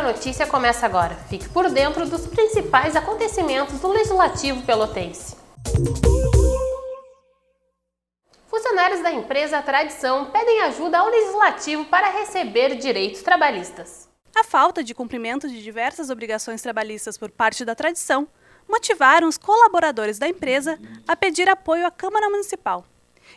Notícia começa agora. Fique por dentro dos principais acontecimentos do Legislativo pelotense. Funcionários da empresa Tradição pedem ajuda ao Legislativo para receber direitos trabalhistas. A falta de cumprimento de diversas obrigações trabalhistas por parte da Tradição motivaram os colaboradores da empresa a pedir apoio à Câmara Municipal.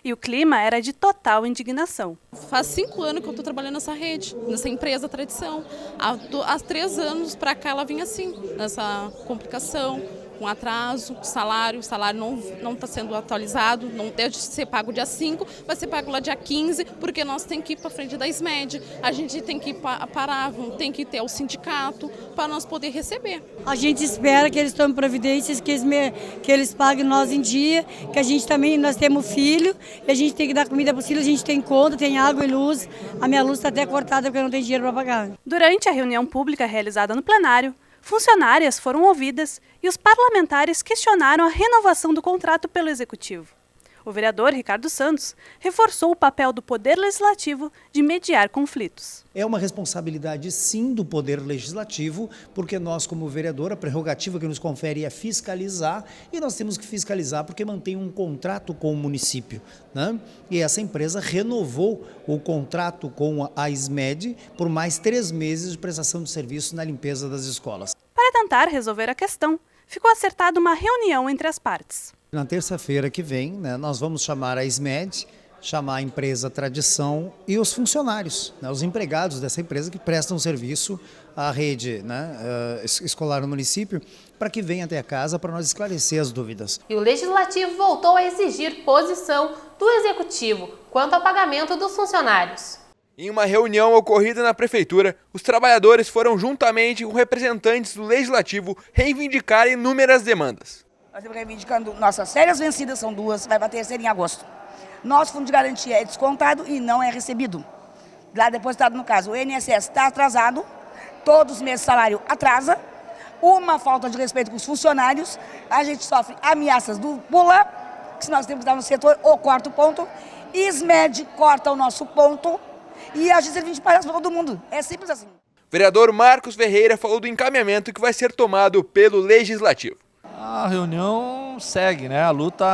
E o clima era de total indignação. Faz 5 anos que eu estou trabalhando nessa rede, nessa empresa Tradição. Há 3 anos para cá ela vinha assim, nessa complicação, com atraso, o salário não está sendo atualizado, não deve ser pago dia 5, vai ser pago lá dia 15, porque nós temos que ir para frente da SMED, a gente tem que ir para tem que ter o sindicato para nós poder receber. A gente espera que eles tomem providências, que eles paguem nós em dia, que a gente também, nós temos filho, e a gente tem que dar comida para os filhos, a gente tem conta, tem água e luz, a minha luz está até cortada porque eu não tenho dinheiro para pagar. Durante a reunião pública realizada no plenário, funcionárias foram ouvidas e os parlamentares questionaram a renovação do contrato pelo Executivo. O vereador Ricardo Santos reforçou o papel do Poder Legislativo de mediar conflitos. É uma responsabilidade, sim, do Poder Legislativo, porque nós, como vereador, a prerrogativa que nos confere é fiscalizar, e nós temos que fiscalizar porque mantém um contrato com o município, né? E essa empresa renovou o contrato com a SMED por mais 3 meses de prestação de serviço na limpeza das escolas. Para tentar resolver a questão, ficou acertada uma reunião entre as partes. Na terça-feira que vem, né, nós vamos chamar a SMED, chamar a empresa Tradição e os funcionários, né, os empregados dessa empresa que prestam serviço à rede, né, escolar no município, para que venham até a casa para nós esclarecer as dúvidas. E o Legislativo voltou a exigir posição do Executivo quanto ao pagamento dos funcionários. Em uma reunião ocorrida na Prefeitura, os trabalhadores foram juntamente com representantes do Legislativo reivindicar inúmeras demandas. Nós estamos reivindicando nossas férias vencidas, são 2, vai para a terceira em agosto. Nosso fundo de garantia é descontado e não é recebido. Lá depositado no caso, o INSS está atrasado, todos os meses o salário atrasa, uma falta de respeito com os funcionários, a gente sofre ameaças do Pula, que se nós temos que dar no setor, ou corta o ponto, SMED corta o nosso ponto e a gente serve de palhaço para todo mundo. É simples assim. O vereador Marcos Ferreira falou do encaminhamento que vai ser tomado pelo Legislativo. A reunião segue, né? A luta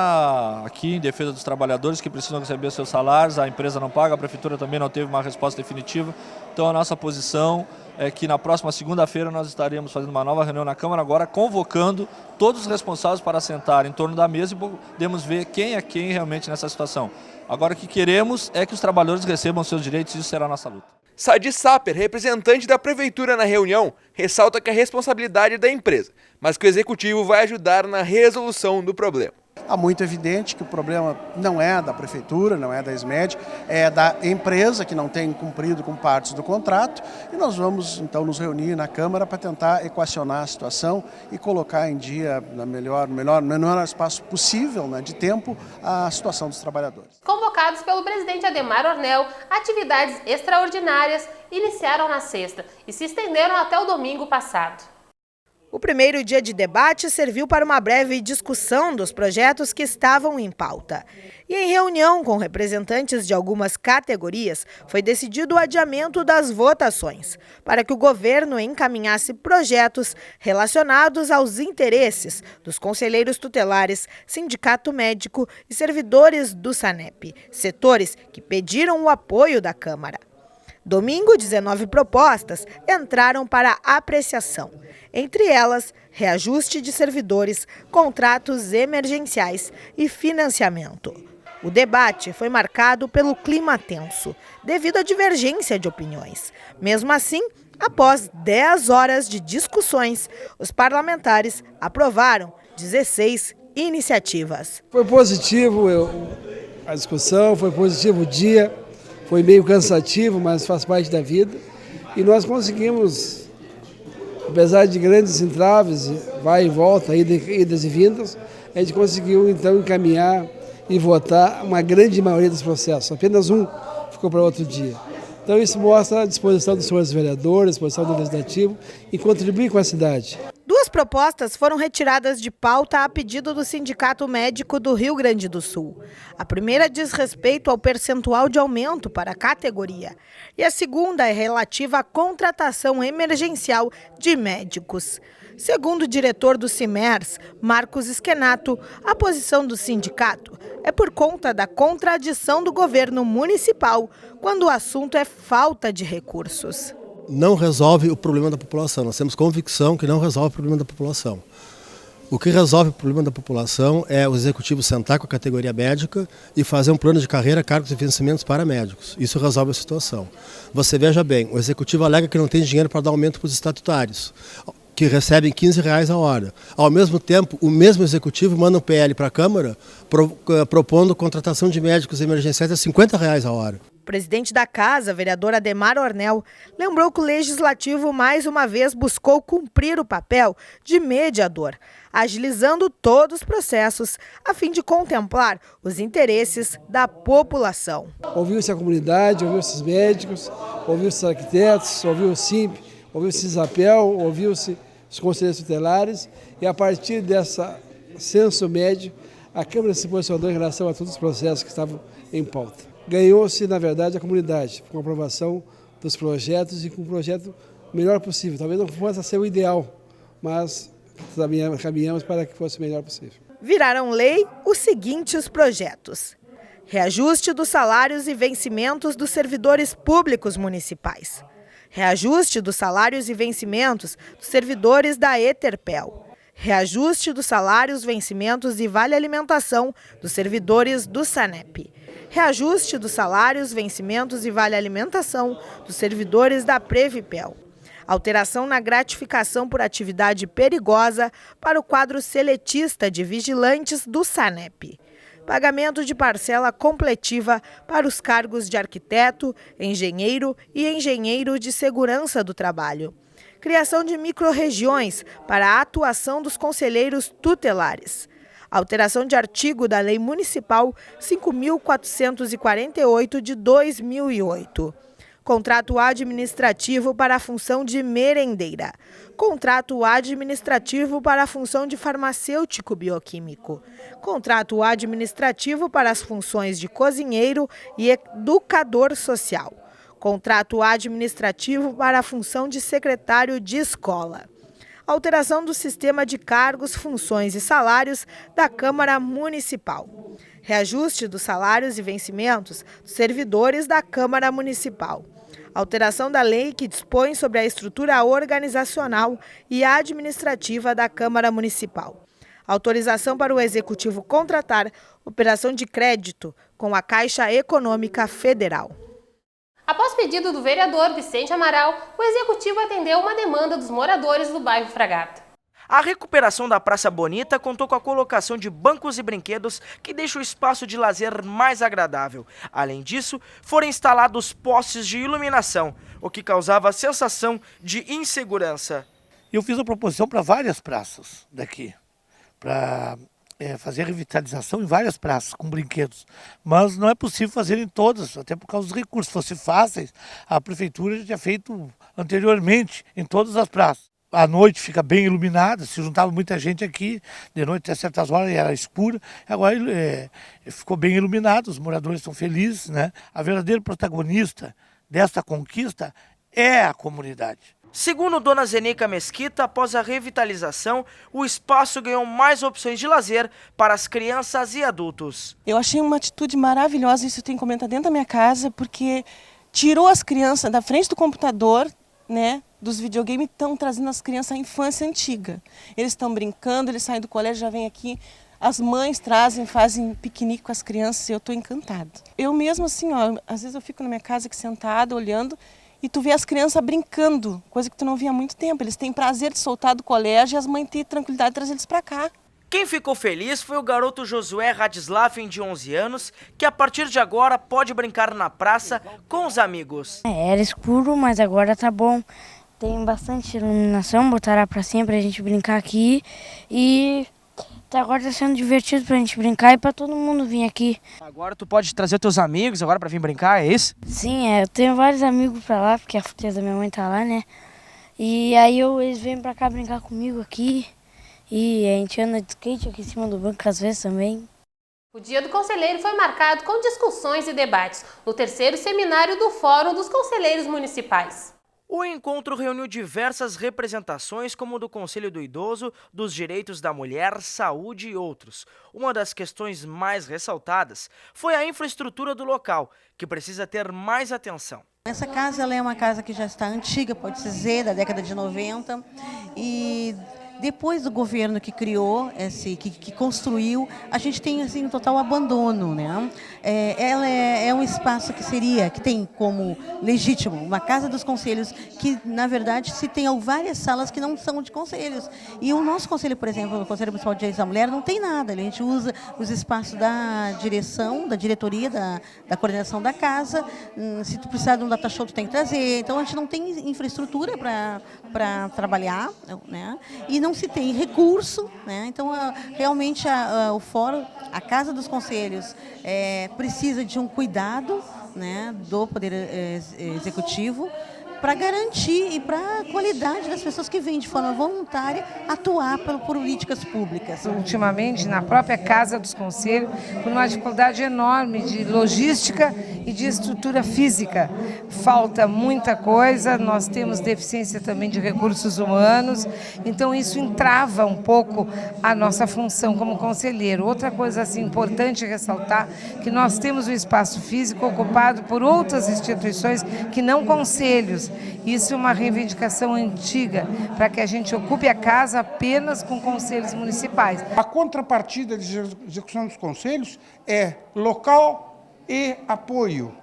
aqui em defesa dos trabalhadores que precisam receber seus salários, a empresa não paga, a prefeitura também não teve uma resposta definitiva. Então a nossa posição é que na próxima segunda-feira nós estaremos fazendo uma nova reunião na Câmara, agora convocando todos os responsáveis para sentar em torno da mesa e podemos ver quem é quem realmente nessa situação. Agora o que queremos é que os trabalhadores recebam seus direitos e isso será a nossa luta. Sadi Saper, representante da Prefeitura na reunião, ressalta que a responsabilidade é da empresa, mas que o Executivo vai ajudar na resolução do problema. É muito evidente que o problema não é da Prefeitura, não é da SMED, é da empresa que não tem cumprido com partes do contrato e nós vamos então nos reunir na Câmara para tentar equacionar a situação e colocar em dia, no menor espaço possível, né, de tempo, a situação dos trabalhadores. Convocados pelo presidente Adhemar Ornel, atividades extraordinárias iniciaram na sexta e se estenderam até o domingo passado. O primeiro dia de debate serviu para uma breve discussão dos projetos que estavam em pauta. E em reunião com representantes de algumas categorias, foi decidido o adiamento das votações, para que o governo encaminhasse projetos relacionados aos interesses dos conselheiros tutelares, sindicato médico e servidores do SANEP, setores que pediram o apoio da Câmara. Domingo, 19 propostas entraram para apreciação. Entre elas, reajuste de servidores, contratos emergenciais e financiamento. O debate foi marcado pelo clima tenso, devido à divergência de opiniões. Mesmo assim, após 10 horas de discussões, os parlamentares aprovaram 16 iniciativas. Foi positivo a discussão, foi positivo o dia. Foi meio cansativo, mas faz parte da vida. E nós conseguimos, apesar de grandes entraves, vai e volta, idas e vindas, a gente conseguiu então encaminhar e votar uma grande maioria dos processos. Apenas um ficou para outro dia. Então isso mostra a disposição dos senhores vereadores, a disposição do Legislativo em contribuir com a cidade. Duas propostas foram retiradas de pauta a pedido do Sindicato Médico do Rio Grande do Sul. A primeira diz respeito ao percentual de aumento para a categoria e a segunda é relativa à contratação emergencial de médicos. Segundo o diretor do CIMERS, Marcos Esquenato, a posição do sindicato é por conta da contradição do governo municipal quando o assunto é falta de recursos. Não resolve o problema da população, nós temos convicção que não resolve o problema da população. O que resolve o problema da população é o executivo sentar com a categoria médica e fazer um plano de carreira, cargos e vencimentos para médicos. Isso resolve a situação. Você veja bem, o executivo alega que não tem dinheiro para dar aumento para os estatutários, que recebem R$15 a hora. Ao mesmo tempo, o mesmo executivo manda um PL para a Câmara propondo contratação de médicos emergenciais a R$50 a hora. O presidente da Casa, vereador Ademar Ornel, lembrou que o Legislativo mais uma vez buscou cumprir o papel de mediador, agilizando todos os processos a fim de contemplar os interesses da população. Ouviu-se a comunidade, ouviu-se os médicos, ouviu-se os arquitetos, ouviu o SIMP, ouviu-se o CISAPEL, ouviu-se os conselheiros tutelares e a partir dessa censo médio, a Câmara se posicionou em relação a todos os processos que estavam em pauta. Ganhou-se, na verdade, a comunidade, com a aprovação dos projetos e com o projeto melhor possível. Talvez não fosse ser o ideal, mas caminhamos para que fosse o melhor possível. Viraram lei os seguintes projetos: reajuste dos salários e vencimentos dos servidores públicos municipais, reajuste dos salários e vencimentos dos servidores da Eterpel, reajuste dos salários, vencimentos e vale-alimentação dos servidores do SANEP, reajuste dos salários, vencimentos e vale-alimentação dos servidores da Previpel, alteração na gratificação por atividade perigosa para o quadro seletista de vigilantes do SANEP, pagamento de parcela completiva para os cargos de arquiteto, engenheiro e engenheiro de segurança do trabalho, criação de microrregiões para a atuação dos conselheiros tutelares, alteração de artigo da Lei Municipal 5.448 de 2008. Contrato administrativo para a função de merendeira. Contrato administrativo para a função de farmacêutico bioquímico. Contrato administrativo para as funções de cozinheiro e educador social. Contrato administrativo para a função de secretário de escola. Alteração do sistema de cargos, funções e salários da Câmara Municipal. Reajuste dos salários e vencimentos dos servidores da Câmara Municipal. Alteração da lei que dispõe sobre a estrutura organizacional e administrativa da Câmara Municipal. Autorização para o Executivo contratar operação de crédito com a Caixa Econômica Federal. Após pedido do vereador Vicente Amaral, o Executivo atendeu uma demanda dos moradores do bairro Fragata. A recuperação da Praça Bonita contou com a colocação de bancos e brinquedos que deixam o espaço de lazer mais agradável. Além disso, foram instalados postes de iluminação, o que causava a sensação de insegurança. Eu fiz a proposição para várias praças daqui, para fazer revitalização em várias praças com brinquedos, mas não é possível fazer em todas, até por causa dos recursos. Se fosse fáceis, a prefeitura já tinha feito anteriormente em todas as praças. À noite fica bem iluminada, se juntava muita gente aqui, de noite até certas horas era escura, agora ficou bem iluminado, os moradores estão felizes, né? A verdadeira protagonista desta conquista é a comunidade. Segundo Dona Zeneca Mesquita, após a revitalização, o espaço ganhou mais opções de lazer para as crianças e adultos. Eu achei uma atitude maravilhosa, isso eu tenho que comentar dentro da minha casa, porque tirou as crianças da frente do computador, né, dos videogames, estão trazendo as crianças à infância antiga. Eles estão brincando, eles saem do colégio, já vêm aqui, as mães trazem, fazem piquenique com as crianças e eu estou encantada. Eu mesmo assim, ó, às vezes eu fico na minha casa aqui sentada, olhando, e tu vê as crianças brincando, coisa que tu não via há muito tempo. Eles têm prazer de soltar do colégio e as mães têm tranquilidade de trazer eles para cá. Quem ficou feliz foi o garoto Josué Radislaven, de 11 anos, que a partir de agora pode brincar na praça com os amigos. Era escuro, mas agora tá bom. Tem bastante iluminação, botaram pra cima pra gente brincar aqui. E agora tá sendo divertido pra gente brincar e pra todo mundo vir aqui. Agora tu pode trazer teus amigos agora pra vir brincar, é isso? Sim, eu tenho vários amigos pra lá, porque a fruteira da minha mãe tá lá, né? E aí eles vêm pra cá brincar comigo aqui. E a gente anda de skate aqui em cima do banco às vezes também. O Dia do Conselheiro foi marcado com discussões e debates no 3º seminário do Fórum dos Conselheiros Municipais. O encontro reuniu diversas representações, como do Conselho do Idoso, dos Direitos da Mulher, Saúde e outros. Uma das questões mais ressaltadas foi a infraestrutura do local, que precisa ter mais atenção. Essa casa ela é uma casa que já está antiga, pode-se dizer, da década de 90, e depois do governo que criou, que construiu, a gente tem assim, um total abandono, né? Ela é um espaço que tem como legítimo uma casa dos conselhos, que na verdade se tem várias salas que não são de conselhos. E o nosso conselho, por exemplo, o Conselho Municipal de Direitos da Mulher, não tem nada. A gente usa os espaços da direção, da diretoria, da coordenação da casa. Se tu precisar de um data show, tu tem que trazer. Então a gente não tem infraestrutura para trabalhar, né? E não se tem recurso, né? Então realmente o fórum, a Casa dos Conselhos, precisa de um cuidado, né, do Poder Executivo para garantir e para a qualidade das pessoas que vêm de forma voluntária atuar por políticas públicas. Ultimamente, na própria Casa dos Conselhos, por uma dificuldade enorme de logística e de estrutura física. Falta muita coisa, nós temos deficiência também de recursos humanos, então isso entrava um pouco a nossa função como conselheiro. Outra coisa assim, importante ressaltar, que nós temos o espaço físico ocupado por outras instituições que não conselhos. Isso é uma reivindicação antiga, para que a gente ocupe a casa apenas com conselhos municipais. A contrapartida de execução dos conselhos é local e apoio.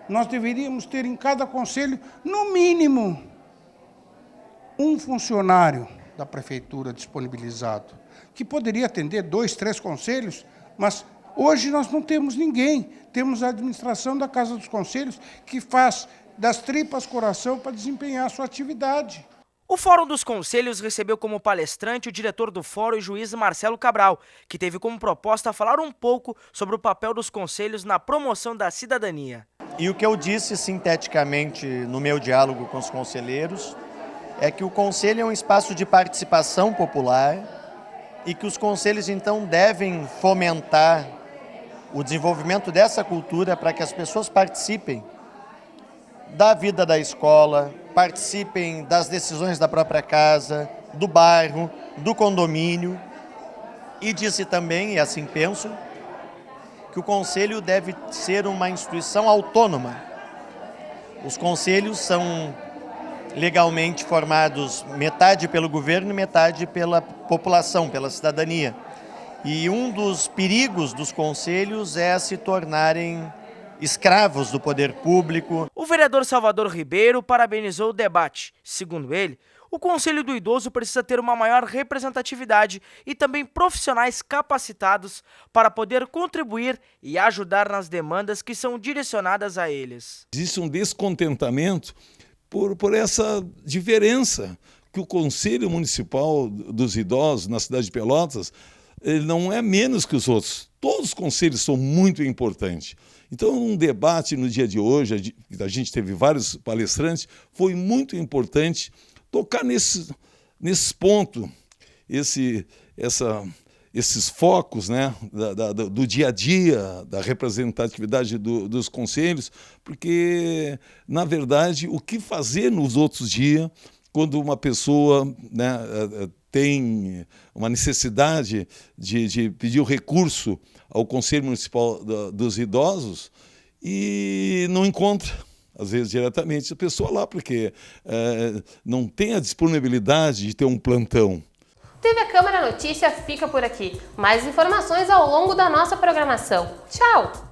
Nós deveríamos ter em cada conselho, no mínimo, um funcionário da prefeitura disponibilizado, que poderia atender 2, 3 conselhos, mas hoje nós não temos ninguém. Temos a administração da Casa dos Conselhos, que faz das tripas coração para desempenhar a sua atividade. O Fórum dos Conselhos recebeu como palestrante o diretor do Fórum e juiz Marcelo Cabral, que teve como proposta falar um pouco sobre o papel dos conselhos na promoção da cidadania. E o que eu disse sinteticamente no meu diálogo com os conselheiros é que o conselho é um espaço de participação popular e que os conselhos então devem fomentar o desenvolvimento dessa cultura para que as pessoas participem da vida da escola, participem das decisões da própria casa, do bairro, do condomínio. E disse também, e assim penso, que o conselho deve ser uma instituição autônoma. Os conselhos são legalmente formados metade pelo governo e metade pela população, pela cidadania. E um dos perigos dos conselhos é se tornarem escravos do poder público. O vereador Salvador Ribeiro parabenizou o debate. Segundo ele, o Conselho do Idoso precisa ter uma maior representatividade e também profissionais capacitados para poder contribuir e ajudar nas demandas que são direcionadas a eles. Existe um descontentamento por essa diferença que o Conselho Municipal dos Idosos na cidade de Pelotas ele não é menos que os outros. Todos os conselhos são muito importantes. Então, um debate no dia de hoje, a gente teve vários palestrantes, foi muito importante tocar nesses pontos, esses focos, né, do dia a dia, da representatividade dos conselhos, porque, na verdade, o que fazer nos outros dias, quando uma pessoa, né, tem uma necessidade de pedir o recurso ao Conselho Municipal dos Idosos e não encontra, às vezes, diretamente a pessoa lá, porque não tem a disponibilidade de ter um plantão. TV Câmara Notícia fica por aqui. Mais informações ao longo da nossa programação. Tchau!